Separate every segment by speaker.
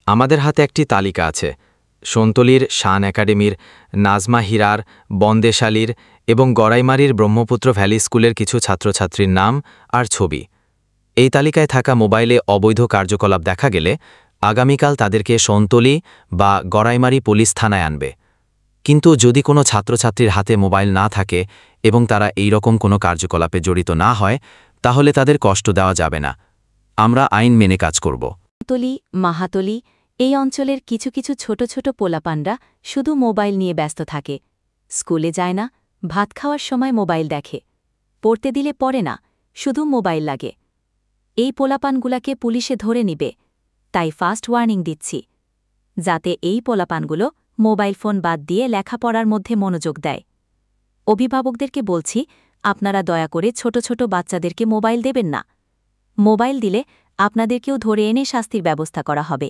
Speaker 1: আমাদের হাতে একটি তালিকা আছে। সন্তলির শান একাডেমির, নাজমা হীরার, বন্দেশালীর এবং গড়াইমারির ব্রহ্মপুত্র ভ্যালি স্কুলের কিছু ছাত্রছাত্রীর নাম আর ছবি। এই তালিকায় থাকা মোবাইলে অবৈধ কার্যকলাপ দেখা গেলে আগামীকাল তাদেরকে সন্তলি বা গড়াইমারি পুলিশ থানায় আনবে। কিন্তু যদি কোনো ছাত্রছাত্রীর হাতে মোবাইল না থাকে এবং তারা এই রকম কোনো কার্যকলাপে জড়িত না হয়, তাহলে তাদের কষ্ট দেওয়া যাবে না। আমরা আইন মেনে কাজ করব।
Speaker 2: তলি, মাহাতলি এই অঞ্চলের কিছু কিছু ছোট ছোট পোলাপানরা শুধু মোবাইল নিয়ে ব্যস্ত থাকে। স্কুলে যায় না, ভাত খাওয়ার সময় মোবাইল দেখে, পড়তে দিলে পড়ে না, শুধু মোবাইল লাগে। এই পোলাপানগুলাকে পুলিশে ধরে নিবে, তাই ফাস্ট ওয়ার্নিং দিচ্ছি, যাতে এই পোলাপানগুলো মোবাইল ফোন বাদ দিয়ে লেখাপড়ার মধ্যে মনোযোগ দেয়। অভিভাবকদেরকে বলছি, আপনারা দয়া করে ছোট ছোট বাচ্চাদেরকে মোবাইল দেবেন না। মোবাইল দিলে আপনাদেরকেও ধরে এনে শাস্তির ব্যবস্থা করা হবে।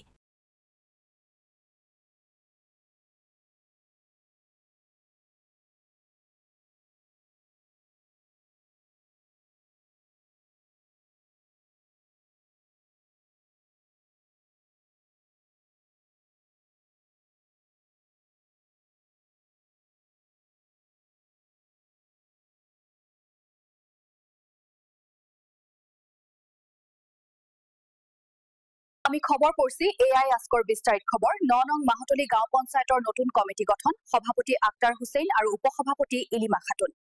Speaker 3: আমি খবৰ পঢ়ছি এআই আস্কৰ বিস্তাৰিত খবৰ ৯ নং মাহতলী গাঁও পঞ্চায়তৰ নতুন কমিটি গঠন, সভাপতি আক্তাৰ হুছেইন আৰু উপসভাপতি ইলিমা খাতুন।